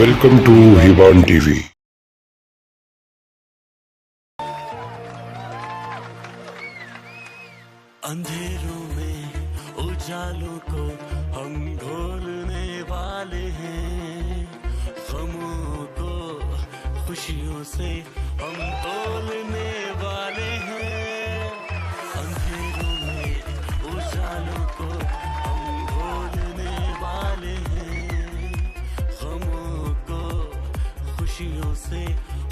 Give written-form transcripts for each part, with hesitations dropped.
Welcome to हिबान TV. अंधेरों में उजालों को हम ढोलने वाले हैं, गमों को खुशियों से हम तोलने वाले हैं। अंधेरों में उजालों को हम ढोलने वाले हैं, गमों को खुशियों से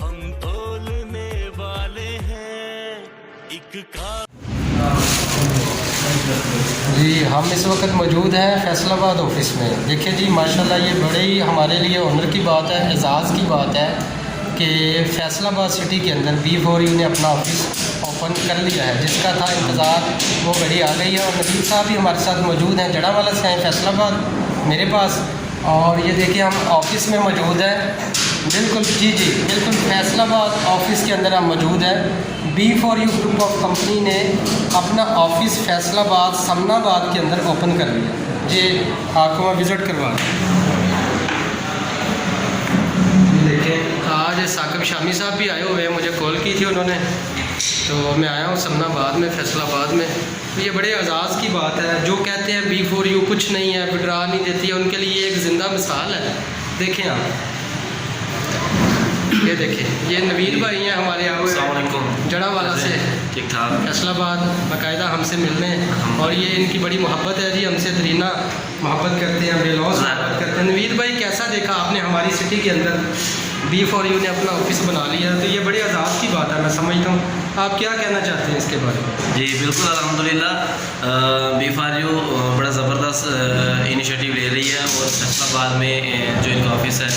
हम तोलने वाले हैं। एक जी हम इस वक्त मौजूद हैं फैसलाबाद ऑफिस में। देखिए जी माशाल्लाह ये बड़े ही हमारे लिए ऑनर की बात है, एजाज़ की बात है कि फैसलाबाद सिटी के अंदर B4U ने अपना ऑफिस ओपन कर लिया है। जिसका था इंतज़ार वो घड़ी आ गई है। और नदीम साहब भी हमारे साथ मौजूद हैं, जड़ावाला से हैं फैसलाबाद मेरे पास। और ये देखिए हम ऑफिस में मौजूद हैं, बिल्कुल जी बिल्कुल फैसलाबाद ऑफिस के अंदर हम मौजूद हैं। B4U ग्रुप ऑफ कंपनी ने अपना ऑफिस फैसलाबाद समनाबाद के अंदर ओपन कर लिया। जी आपको मैं विज़िट करवा देखें। आज साकिब शामी साहब भी आए हुए हैं, मुझे कॉल की थी उन्होंने, तो मैं आया हूँ समनाबाद में फैसलाबाद में। तो ये बड़े एजाज़ की बात है। जो कहते हैं B4U कुछ नहीं है, विड्रा नहीं देती है, उनके लिए एक ज़िंदा मिसाल है। देखें आप, ये देखिए ये नवीद भाई हैं हमारे यहाँ जड़ावाला से, ठीक ठाक फैसलाबाद बाकायदा हमसे मिलने। और ये इनकी बड़ी मोहब्बत है जी, हमसे दरीना मोहब्बत करते हैं, बेलौस मोहब्बत करते हैं। नवीद भाई कैसा देखा आपने हमारी सिटी के अंदर B4U ने अपना ऑफिस बना लिया, तो ये बड़ी आज़ाद की बात है मैं समझता हूँ। आप क्या कहना चाहते हैं इसके बारे में? जी बिल्कुल अल्हम्दुलिल्लाह B4U बड़ा ज़बरदस्त इनिशिएटिव ले रही है। और फैसलाबाद में जो इनका ऑफिस है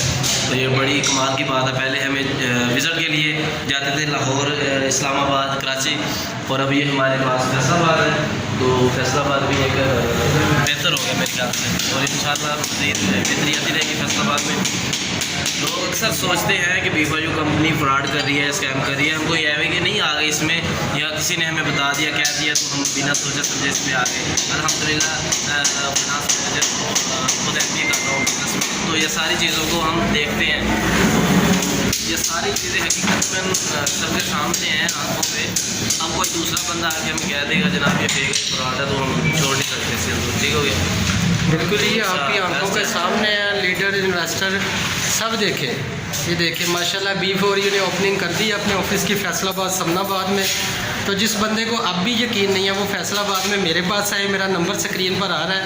तो ये बड़ी कमाल की बात है। पहले हमें विज़िट के लिए जाते थे लाहौर, इस्लामाबाद, कराची, और अब ये हमारे पास फैसलाबाद है। तो फैसलाबाद भी एक बेहतर हो गया मेरे ख्याल से, और इंशाल्लाह मज़ीद बेहतरी आती रहेगी फैसलाबाद में। लोग अक्सर सोचते हैं कि B4U कंपनी फ्रॉड कर रही है, स्कैम कर रही है। हमको यह है कि नहीं आ गई इसमें, या किसी ने हमें बता दिया, कह दिया, तो हम बिना सोचे समझे इसमें आ गए। अल्हम्दुलिल्लाह फाइनेंस मैनेजर खुद MBA कर रहा हूँ बिजनेस में, तो ये सारी चीज़ों को हम देखते हैं। ये सारी चीज़ें हकीकत में सबके सामने हैं आंखों पे। अब कोई दूसरा बंदा आके हमें कह देगा जनाब ये फेक फ्रॉड है, तो हम छोड़ नहीं सकते इसे। तो ठीक हो गया, बिल्कुल ही आपकी आंखों के सामने है। लीडर इन्वेस्टर सब देखें, ये देखें माशाल्लाह B4U ने ओपनिंग कर दी अपने ऑफिस की फैसलाबाद समनाबाद में। तो जिस बंदे को अब भी यकीन नहीं है वो फैसलाबाद में मेरे पास आए, मेरा नंबर स्क्रीन पर आ रहा है,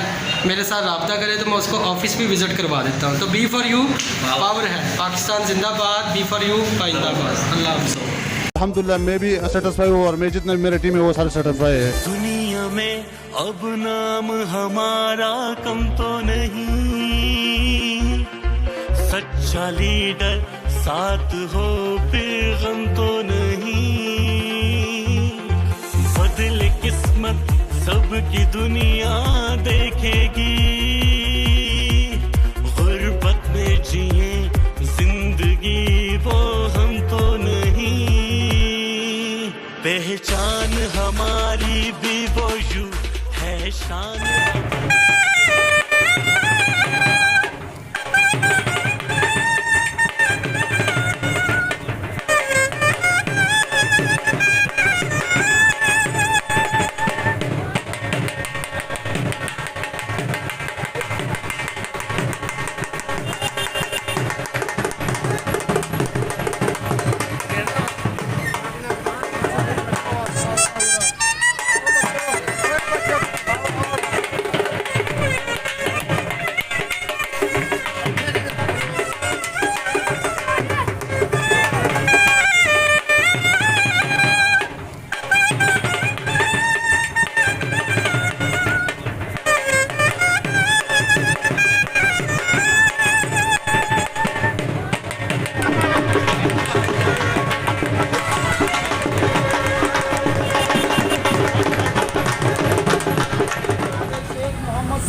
मेरे साथ रब्ता करे तो मैं उसको ऑफिस भी विज़िट करवा देता हूँ। तो B4U पावर है, पाकिस्तान जिंदाबाद, B4U पाइंदाबाद। अल्लाह हाफ़िज़। अल्हम्दुलिल्लाह मैं भी सेटिस्फाई हूँ, और मैं जितने मेरे टीम है वो सारे सेटिस्फाई है। दुनिया में अब नाम हमारा कम तो नहीं, सच्चा लीडर साथ हो फिर गम तो नहीं। बदले किस्मत सबकी दुनिया देखेगी, गुर्बत में जिए जिंदगी वो हम तो नहीं। पहचान हमारी B4U है, शान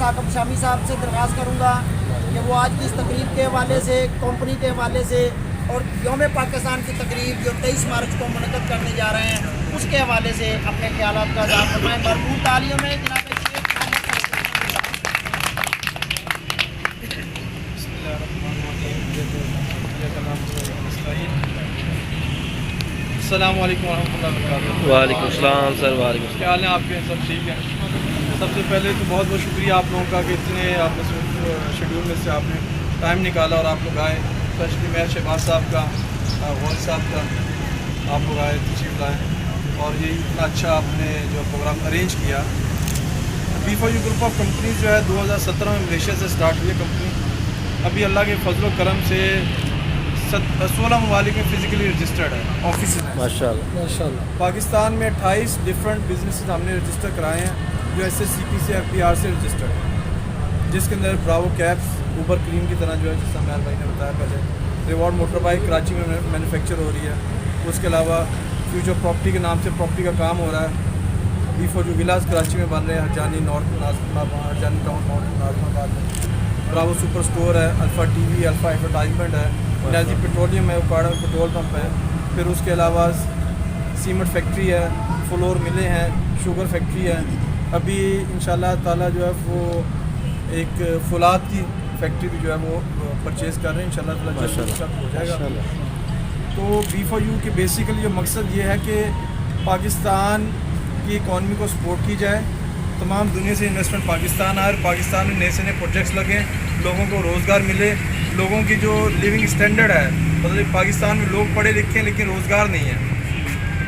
साकिब शामी साहब से दरख्वास्त करूँगा कि वो आज की इस तकरीब के हवाले से, कंपनी के हवाले से, और यौम पाकिस्तान की तकरीब जो 23 मार्च को मुनक़्क़द करने जा रहे हैं उसके हवाले से अपने ख्यालात का इज़हार फरमाएं। भरपूर तालियों में जनाब शेख अस्सलाम वालेकुम रहमतुल्लाहि व बरकातुहू। वालेकुम अस्सलाम सर। वालेकुम। क्या हाल है आपके? सब ठीक है। सबसे पहले तो बहुत बहुत शुक्रिया आप लोगों का कि इतने आपने शेड्यूल में से आपने टाइम निकाला और आप लोग आए, स्पेशली मैं शहबाज साहब का, गौर साहब का, आप लोग आए, तशरीफ लाए और ये इतना अच्छा आपने जो प्रोग्राम अरेंज किया। B4U ग्रुप ऑफ कंपनीज जो है 2017 में मलेशिया से स्टार्ट हुई है कंपनी। अभी अल्लाह के फजल करम से 16 ममालिक में फिजिकली रजिस्टर्ड है, ऑफिस है माशाल्लाह। पाकिस्तान में 28 डिफरेंट बिजनेस हमने रजिस्टर कराए हैं जो SSCP से FPR से रजिस्टर्ड है, जिसके अंदर ब्रावो कैब्स, ऊबर क्रीम की तरह जो है जिस मेहर भाई ने बताया पहले, रिवॉर्ड मोटर बाइक कराची में मैन्युफैक्चर हो रही है। उसके अलावा फ्यूचर प्रॉपर्टी के नाम से प्रॉपर्टी का काम हो रहा है। B4U विलास कराची में बन रहे हैं, Harjani north Nazimabad, Harjani town mountain Nazimabad में। ब्रावो सुपर स्टोर है, अल्फ़ा TV, अल्फ़ा एडवर्टाइजमेंट है, नाजी पेट्रोलियम है, उकाड़ा में पेट्रोल पंप है। फिर उसके अलावा सीमेंट फैक्ट्री है, फ्लोर मिलें हैं, शुगर फैक्ट्री है। अभी इंशाल्लाह ताला जो है वो एक फुलाद की फैक्ट्री भी जो है वो परचेज़ कर रहे हैं, इंशाल्लाह ताला जल्द हो जाएगा। तो B4U के बेसिकली जो मकसद ये है कि पाकिस्तान की इकॉनमी को सपोर्ट की जाए, तमाम दुनिया से इन्वेस्टमेंट पाकिस्तान आए और पाकिस्तान में नए से नए प्रोजेक्ट्स लगे, लोगों को रोज़गार मिले, लोगों की जो लिविंग स्टैंडर्ड है, मतलब पाकिस्तान में लोग पढ़े लिखे हैं लेकिन रोज़गार नहीं है।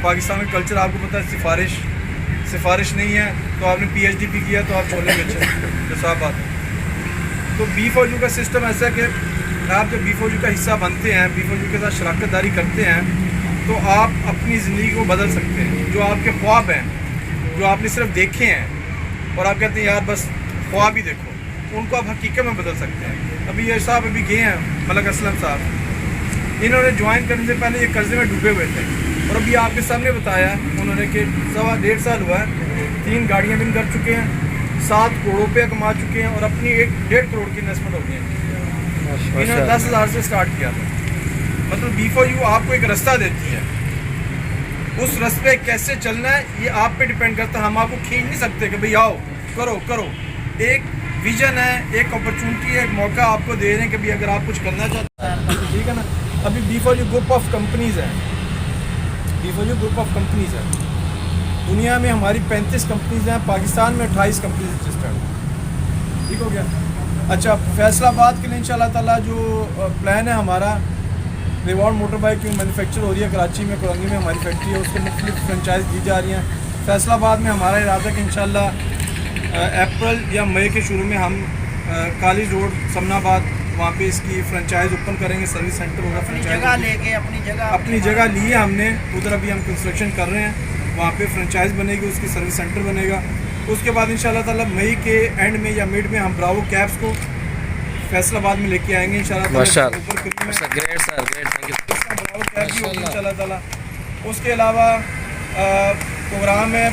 पाकिस्तान में कल्चर आपको पता है, सिफारिश नहीं है, तो आपने PhD भी किया तो आप छोले बेचे, तो साफ बात है। तो B4U का सिस्टम ऐसा है कि आप जब B4U का हिस्सा बनते हैं, B4U के साथ शराकत दारी करते हैं, तो आप अपनी ज़िंदगी को बदल सकते हैं। जो आपके ख्वाब हैं, जो आपने सिर्फ देखे हैं और आप कहते हैं यार बस ख्वाब ही देखो, उनको आप हकीकत में बदल सकते हैं। अभी ये साहब अभी गए हैं, मलक असलम साहब, इन्होंने ज्वाइन करने से पहले ये कर्जे में डूबे हुए थे और अभी आपके सामने बताया उन्होंने कि 1.5 साल हुआ है, 3 गाड़ियाँ भी कर चुके हैं, 7 करोड़ रुपये कमा चुके हैं और अपनी 1.5 करोड़ की इन्वेस्टमेंट हो गई है। इन्होंने 10,000 से स्टार्ट किया था। मतलब B4U आपको एक रास्ता देती है, उस रास्ते कैसे चलना है ये आप पे डिपेंड करता है। हम आपको खींच नहीं सकते कि भाई आओ करो। एक विजन है, एक अपॉर्चुनिटी है, एक मौका आपको दे रहे हैं कि भाई अगर आप कुछ करना चाहते हैं, ठीक है ना। अभी B4U ग्रुप ऑफ कंपनीज़ है, B4U ग्रुप ऑफ कंपनीज़ है। दुनिया में हमारी 35 कंपनीज़ हैं, पाकिस्तान में 28 कंपनीज रजिस्टर्ड, ठीक हो गया। अच्छा, फैसलाबाद के लिए इंशाल्लाह ताला जो प्लान है हमारा, रिवॉर्ड मोटर बाइक की मैन्युफैक्चर हो रही है कराची में, कोरंगी में हमारी फैक्ट्री है, उसको मुख्तलिफ फ्रेंचाइज दी जा रही हैं। फैसलाबाद में हमारा इरादा है कि इंशाल्लाह अप्रैल या मई के शुरू में हम कॉलेज रोड समनाबाद वहाँ पे इसकी फ्रेंचाइज ओपन करेंगे, सर्विस सेंटर होगा। जगह लेके अपनी जगह ली है हमने, उधर अभी हम कंस्ट्रक्शन कर रहे हैं, वहाँ पे फ्रेंचाइज बनेगी, उसकी सर्विस सेंटर बनेगा। उसके बाद इंशाल्लाह ताला मई के एंड में या मिड में हम ब्रावो कैब्स को फैसलाबाद में लेके आएंगे इंशाल्लाह ताला। उसके अलावा प्रोग्राम है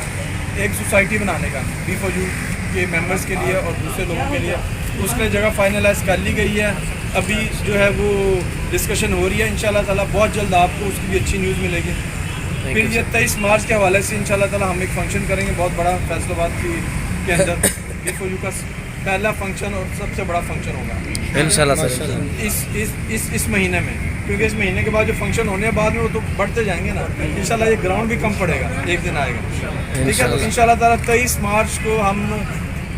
एक सोसाइटी बनाने का B4U के मेंबर्स के लिए और दूसरे लोगों के लिए, उसके लिए जगह फाइनलाइज कर ली गई है। अभी जो है वो डिस्कशन हो रही है, इंशाल्लाह ताला बहुत जल्द आपको उसकी भी अच्छी न्यूज़ मिलेगी। फिर ये 23 मार्च के हवाले से इंशाल्लाह ताला हम एक फ़ंक्शन करेंगे बहुत बड़ा फैसलाबाद के अंदर। B4U का पहला फंक्शन और सबसे बड़ा फंक्शन होगा इंशाल्लाह सर इस महीने में, क्योंकि इस महीने के बाद जो फंक्शन होने के बाद में वो तो बढ़ते जाएंगे ना, इंशाल्लाह ये ग्राउंड भी कम पड़ेगा, एक दिन आएगा, ठीक है। तो इंशाल्लाह ताला 23 मार्च को हम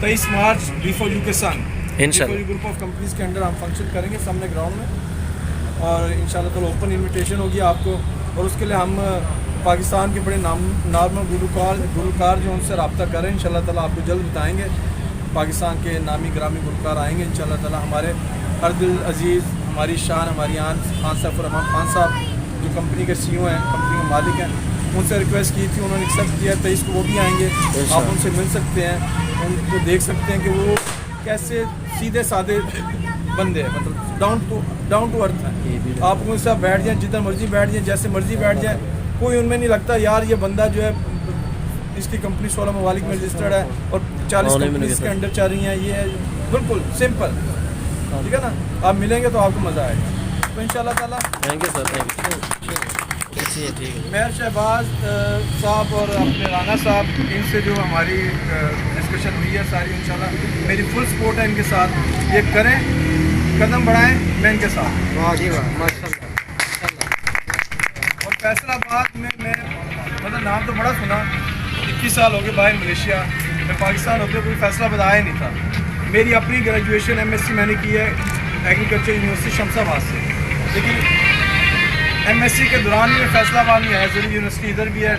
23 मार्च B4U के संग B4U ग्रुप ऑफ कंपनीज के अंडर हम फंक्शन करेंगे सामने ग्राउंड में, और इंशाल्लाह ताला ओपन इन्विटेशन होगी आपको। और उसके लिए हम पाकिस्तान के बड़े नॉर्मल गुलकार जो उनसे रब्ता करें, इंशाल्लाह ताला आपको जल्द बताएँगे। पाकिस्तान के नामी ग्रामी गुलकार आएंगे इंशाल्लाह ताला। हमारे अर्दिल अजीज़, हमारी शान, हमारी आन खान साहब और रहमान खान साहब जो कंपनी के CEO हैं, कंपनी के मालिक हैं, उनसे रिक्वेस्ट की थी, उन्होंने एक्सेप्ट किया। 23 को वो भी आएंगे, आप उनसे मिल सकते हैं, उनको देख सकते हैं कि वो कैसे सीधे साधे बंदे हैं, मतलब डाउन टू अर्थ हैं। आप उनके साथ बैठ जाएँ, जितना मर्जी बैठ जाएँ, जैसे मर्जी बैठ जाएँ, कोई उनमें नहीं लगता यार ये बंदा जो है इसकी कंपनी 16 ममालिक में रजिस्टर्ड है और 40 कंपनीज के अंडर चल रही हैं, ये है बिल्कुल सिंपल, ठीक है ना। आप मिलेंगे तो आपको मज़ा आएगा। तो इंशाल्लाह ताला thank you sir, thank you. Mehar Shahbaz साहब और अपने राना साहब, इनसे जो हमारी डिस्कशन हुई है सारी, इंशाल्लाह मेरी फुल सपोर्ट है इनके साथ। ये करें, कदम बढ़ाएं, मैं इनके साथ। वाह जी वाह, माशाल्लाह। और फैसलाबाद में मैं मतलब नाम तो बड़ा सुना, 21 साल हो गए बाहर मलेशिया, मैं पाकिस्तान होते हुए कोई फैसलाबाद आया नहीं था। मेरी अपनी ग्रेजुएशन MSc मैंने की है एग्रीकल्चर यूनिवर्सिटी शमशाबाद से, लेकिन MSc के दौरान ही मैं फैसलाबाद में आया। यूनिवर्सिटी इधर भी है,